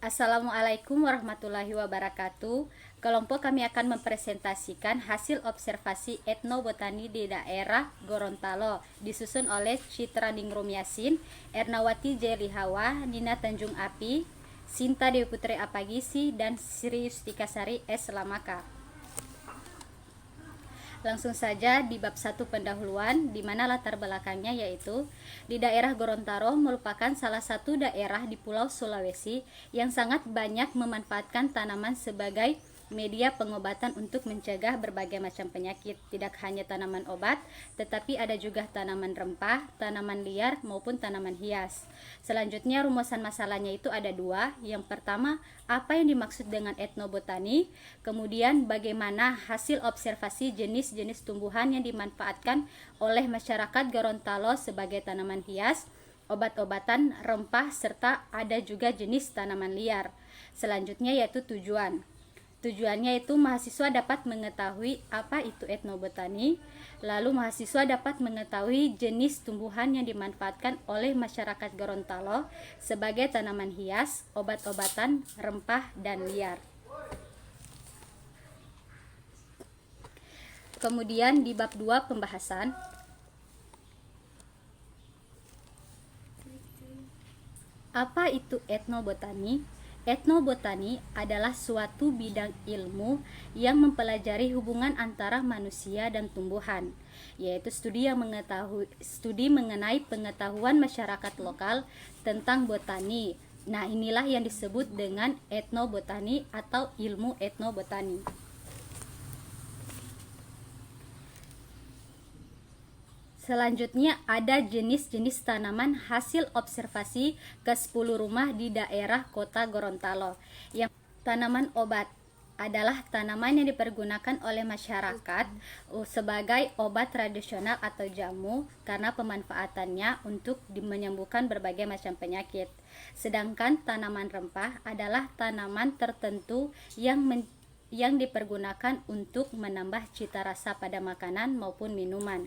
Assalamualaikum warahmatullahi wabarakatuh. Kelompok kami akan mempresentasikan hasil observasi etnobotani di daerah Gorontalo disusun oleh Citra Ningrum Yasin, Ernawati Jelihawa, Nina Tanjung Api, Sinta Dewi Putri Apagisi, dan Sri Yustika Sari S. Lamaka. Langsung saja di bab 1 pendahuluan, di mana latar belakangnya yaitu di daerah Gorontalo merupakan salah satu daerah di Pulau Sulawesi yang sangat banyak memanfaatkan tanaman sebagai media pengobatan untuk mencegah berbagai macam penyakit. Tidak hanya tanaman obat, tetapi ada juga tanaman rempah, tanaman liar maupun tanaman hias. Selanjutnya rumusan masalahnya itu ada dua. Yang pertama, apa yang dimaksud dengan etnobotani? Kemudian bagaimana hasil observasi jenis-jenis tumbuhan yang dimanfaatkan oleh masyarakat Gorontalo sebagai tanaman hias, obat-obatan, rempah, serta ada juga jenis tanaman liar. Selanjutnya yaitu tujuan. Tujuannya itu mahasiswa dapat mengetahui apa itu etnobotani, lalu mahasiswa dapat mengetahui jenis tumbuhan yang dimanfaatkan oleh masyarakat Gorontalo sebagai tanaman hias, obat-obatan, rempah, dan liar. Kemudian di bab 2 pembahasan, apa itu etnobotani? Etnobotani adalah suatu bidang ilmu yang mempelajari hubungan antara manusia dan tumbuhan, yaitu studi mengenai pengetahuan masyarakat lokal tentang botani. Nah, inilah yang disebut dengan etnobotani atau ilmu etnobotani. Selanjutnya ada jenis-jenis tanaman hasil observasi ke 10 rumah di daerah kota Gorontalo. Yang tanaman obat adalah tanaman yang dipergunakan oleh masyarakat sebagai obat tradisional atau jamu karena pemanfaatannya untuk menyembuhkan berbagai macam penyakit. Sedangkan tanaman rempah adalah tanaman tertentu yang dipergunakan untuk menambah cita rasa pada makanan maupun minuman.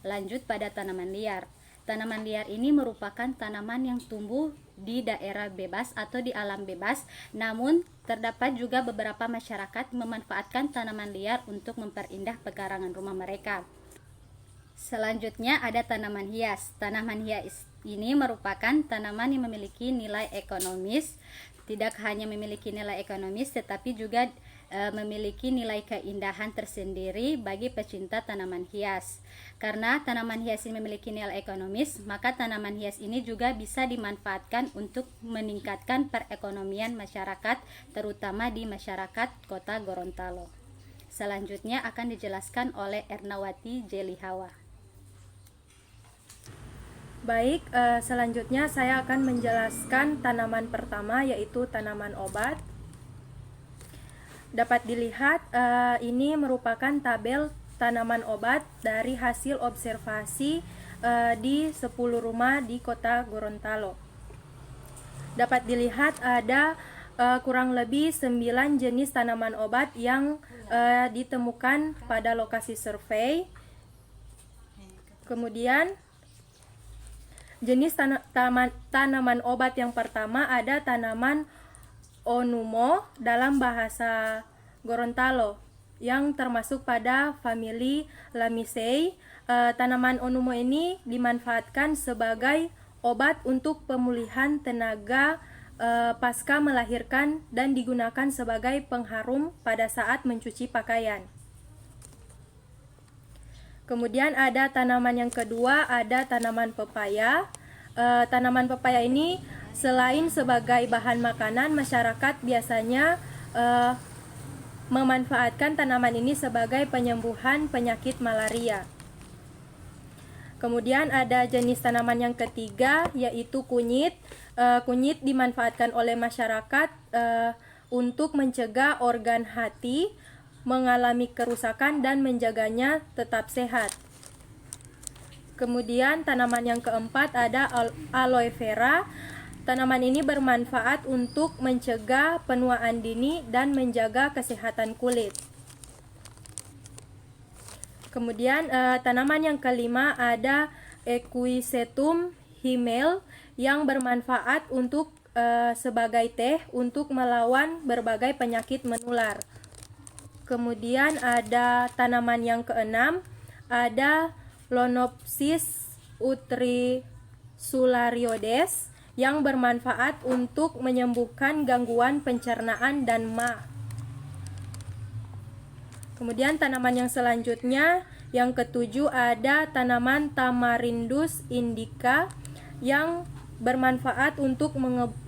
Lanjut pada tanaman liar. Tanaman liar ini merupakan tanaman yang tumbuh di daerah bebas atau di alam bebas, namun terdapat juga beberapa masyarakat memanfaatkan tanaman liar untuk memperindah pekarangan rumah mereka. Selanjutnya ada tanaman hias. Tanaman hias ini merupakan tanaman yang memiliki nilai ekonomis. Tidak hanya memiliki nilai ekonomis, tetapi juga memiliki nilai keindahan tersendiri bagi pecinta tanaman hias. Karena tanaman hias ini memiliki nilai ekonomis, maka tanaman hias ini juga bisa dimanfaatkan untuk meningkatkan perekonomian masyarakat, terutama di masyarakat kota Gorontalo. Selanjutnya akan dijelaskan oleh Ernawati Jelihawa. Baik, selanjutnya saya akan menjelaskan tanaman pertama, yaitu tanaman obat. Dapat dilihat ini merupakan tabel tanaman obat dari hasil observasi di 10 rumah di kota Gorontalo. Dapat dilihat ada kurang lebih 9 jenis tanaman obat yang ditemukan pada lokasi survei. Kemudian jenis tanaman obat yang pertama ada tanaman Onumo dalam bahasa Gorontalo yang termasuk pada famili Lamiaceae. Tanaman Onumo ini dimanfaatkan sebagai obat untuk pemulihan tenaga pasca melahirkan dan digunakan sebagai pengharum pada saat mencuci pakaian. Kemudian ada tanaman yang kedua, ada tanaman pepaya. Tanaman pepaya ini selain sebagai bahan makanan, masyarakat biasanya memanfaatkan tanaman ini sebagai penyembuhan penyakit malaria. Kemudian ada jenis tanaman yang ketiga, yaitu kunyit. Kunyit dimanfaatkan oleh masyarakat untuk mencegah organ hati mengalami kerusakan dan menjaganya tetap sehat. Kemudian tanaman yang keempat ada aloe vera. Tanaman ini bermanfaat untuk mencegah penuaan dini dan menjaga kesehatan kulit. Kemudian tanaman yang kelima ada Equisetum himel yang bermanfaat untuk sebagai teh untuk melawan berbagai penyakit menular. Kemudian ada tanaman yang keenam, ada Lonopsis utrisularioides yang bermanfaat untuk menyembuhkan gangguan pencernaan dan ma. Kemudian tanaman yang selanjutnya, yang ketujuh, ada tanaman Tamarindus indica yang bermanfaat untuk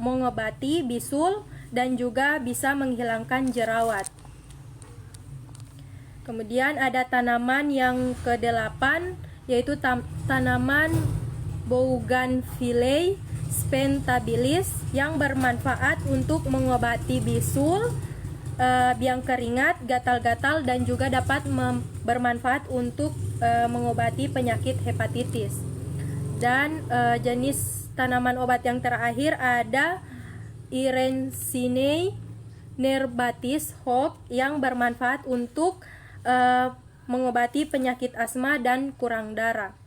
mengobati bisul dan juga bisa menghilangkan jerawat. Kemudian ada tanaman yang kedelapan, yaitu tanaman Bougainvillea spentabilis yang bermanfaat untuk mengobati bisul, biang keringat, gatal-gatal, dan juga dapat bermanfaat untuk mengobati penyakit hepatitis. Dan jenis tanaman obat yang terakhir ada Irensinae nerbatis Hope yang bermanfaat untuk mengobati penyakit asma dan kurang darah.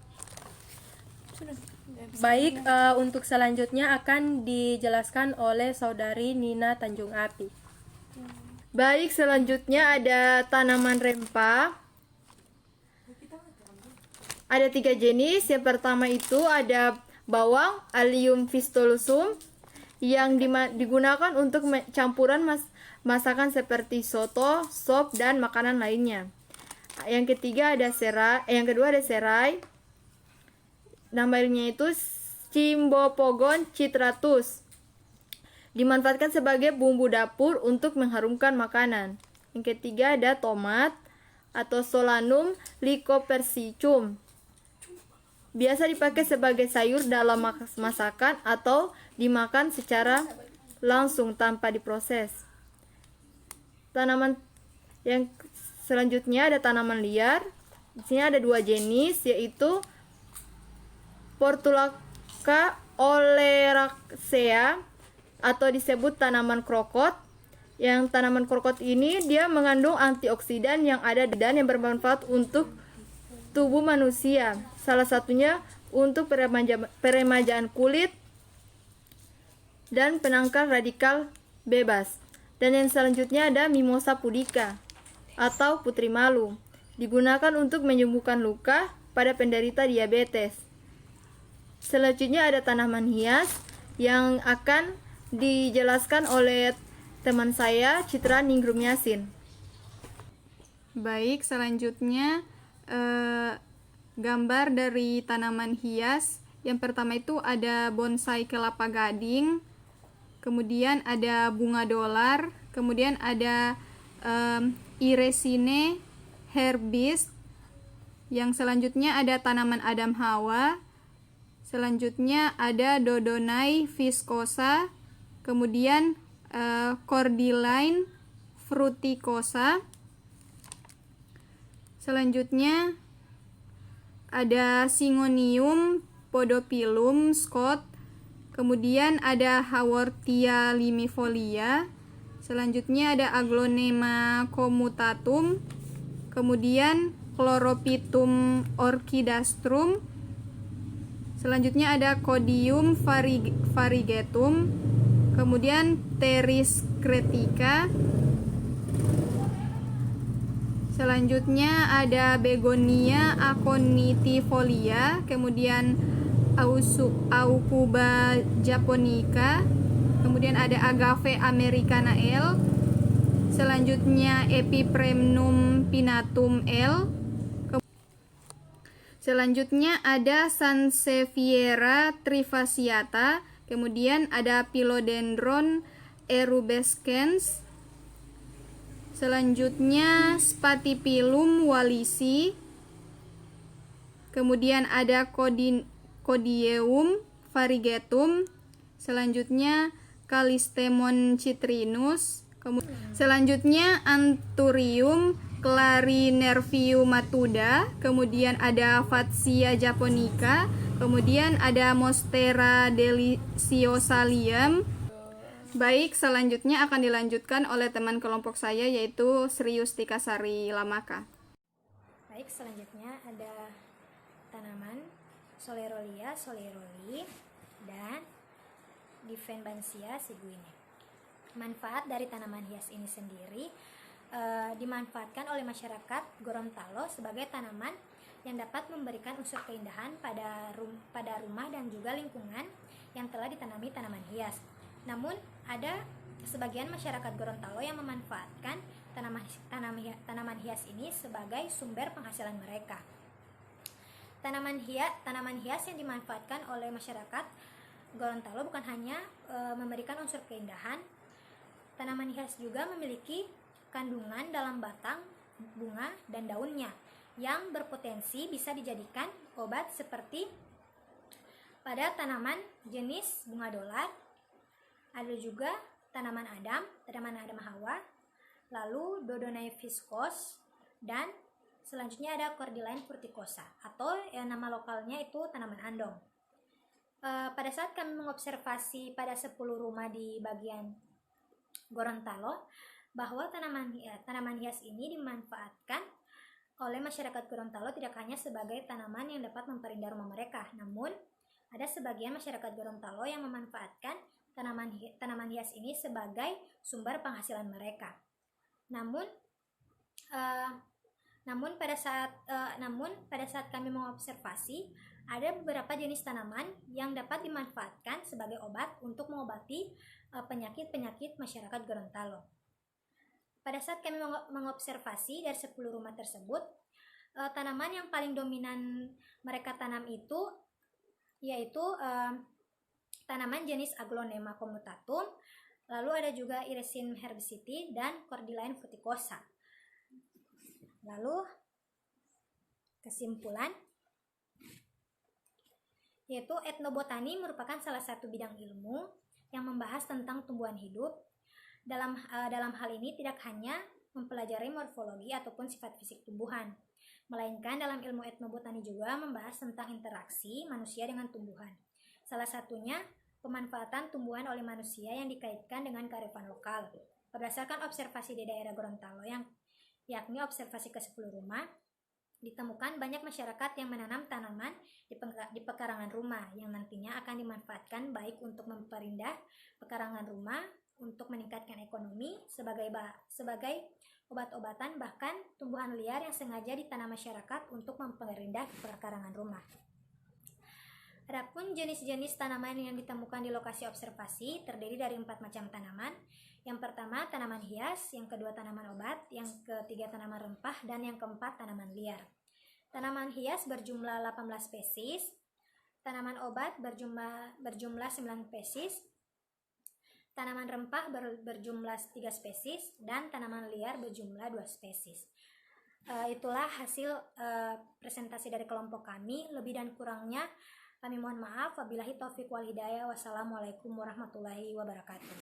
Baik, untuk selanjutnya akan dijelaskan oleh saudari Nina Tanjung Api. Baik, selanjutnya ada tanaman rempah. Ada 3 jenis. Yang pertama itu ada bawang, Allium fistulusum, yang digunakan untuk campuran masakan seperti soto, sop, dan makanan lainnya. Yang kedua ada serai. Namanya itu Cymbopogon citratus. Dimanfaatkan sebagai bumbu dapur untuk mengharumkan makanan. Yang ketiga ada tomat atau Solanum lycopersicum. Biasa dipakai sebagai sayur dalam masakan atau dimakan secara langsung tanpa diproses. Tanaman yang selanjutnya ada tanaman liar. Di sini ada 2 jenis, yaitu Portulaca oleracea atau disebut tanaman krokot. Yang tanaman krokot ini dia mengandung antioksidan yang ada dan yang bermanfaat untuk tubuh manusia. Salah satunya untuk peremajaan kulit dan penangkal radikal bebas. Dan yang selanjutnya ada Mimosa pudica atau putri malu. Digunakan untuk menyembuhkan luka pada penderita diabetes. Selanjutnya ada tanaman hias yang akan dijelaskan oleh teman saya, Citra Ningrum Yasin. Baik, selanjutnya gambar dari tanaman hias. Yang pertama itu ada bonsai kelapa gading, kemudian ada bunga dolar, kemudian ada Iresine herbis. Yang selanjutnya ada tanaman Adam Hawa. Selanjutnya ada Dodonai viscosa, kemudian Cordyline fruticosa. Selanjutnya ada Syngonium podophyllum Scott, kemudian ada Haworthia limifolia. Selanjutnya ada Aglonema commutatum, kemudian Chlorophytum orchidastrum. Selanjutnya ada Codium variegatum, kemudian Pteris cretica. Selanjutnya ada Begonia aconitifolia, kemudian Aucuba japonica, kemudian ada Agave americana L. Selanjutnya Epipremnum pinnatum L. Selanjutnya ada Sansevieria trifasciata, kemudian ada Philodendron erubescens. Selanjutnya Spathiphyllum wallisi. Kemudian ada Codieum variegatum. Selanjutnya Callistemon citrinus. Selanjutnya Anthurium clarinerviumatuda, kemudian ada Fatsia japonica, kemudian ada Monstera deliciosalium. Baik, selanjutnya akan dilanjutkan oleh teman kelompok saya, yaitu Sri Yustika Sari Lamaka. Baik, selanjutnya ada tanaman Solerolia soleroli dan Diffenbansia seguine. Manfaat dari tanaman hias ini sendiri dimanfaatkan oleh masyarakat Gorontalo sebagai tanaman yang dapat memberikan unsur keindahan pada rumah dan juga lingkungan yang telah ditanami tanaman hias. Namun ada sebagian masyarakat Gorontalo yang memanfaatkan tanaman hias ini sebagai sumber penghasilan mereka. Tanaman hias yang dimanfaatkan oleh masyarakat Gorontalo bukan hanya memberikan unsur keindahan. Tanaman hias juga memiliki kandungan dalam batang, bunga, dan daunnya yang berpotensi bisa dijadikan obat seperti pada tanaman jenis bunga dolar. Ada juga tanaman Adam Hawa, lalu Dodonea viscos, dan selanjutnya ada Cordyline fruticosa atau nama lokalnya itu tanaman andong. Pada saat kami mengobservasi pada 10 rumah di bagian Gorontalo, bahwa tanaman hias ini dimanfaatkan oleh masyarakat Gorontalo tidak hanya sebagai tanaman yang dapat memperindah rumah mereka, namun ada sebagian masyarakat Gorontalo yang memanfaatkan tanaman hias ini sebagai sumber penghasilan mereka. Namun pada saat kami mengobservasi, ada beberapa jenis tanaman yang dapat dimanfaatkan sebagai obat untuk mengobati penyakit-penyakit masyarakat Gorontalo. Pada saat kami mengobservasi dari 10 rumah tersebut, tanaman yang paling dominan mereka tanam itu yaitu tanaman jenis Aglonema commutatum, lalu ada juga Irisine herbiciti dan Cordyline fruticosa. Lalu kesimpulan, yaitu etnobotani merupakan salah satu bidang ilmu yang membahas tentang tumbuhan hidup. Dalam hal ini tidak hanya mempelajari morfologi ataupun sifat fisik tumbuhan, melainkan dalam ilmu etnobotani juga membahas tentang interaksi manusia dengan tumbuhan. Salah satunya pemanfaatan tumbuhan oleh manusia yang dikaitkan dengan kearifan lokal. Berdasarkan observasi di daerah Gorontalo yakni observasi ke 10 rumah, ditemukan banyak masyarakat yang menanam tanaman di pekarangan rumah yang nantinya akan dimanfaatkan baik untuk memperindah pekarangan rumah, untuk meningkatkan ekonomi sebagai obat-obatan, bahkan tumbuhan liar yang sengaja ditanam masyarakat untuk memperindah pekarangan rumah. Adapun jenis-jenis tanaman yang ditemukan di lokasi observasi terdiri dari 4 macam tanaman. Yang pertama tanaman hias, yang kedua tanaman obat, yang ketiga tanaman rempah, dan yang keempat tanaman liar. Tanaman hias berjumlah 18 spesies, tanaman obat berjumlah 9 spesies, tanaman rempah berjumlah 3 spesies, dan tanaman liar berjumlah 2 spesies. Itulah hasil presentasi dari kelompok kami. Lebih dan kurangnya kami mohon maaf. Wabillahi taufiq wal hidayah. Wassalamualaikum warahmatullahi wabarakatuh.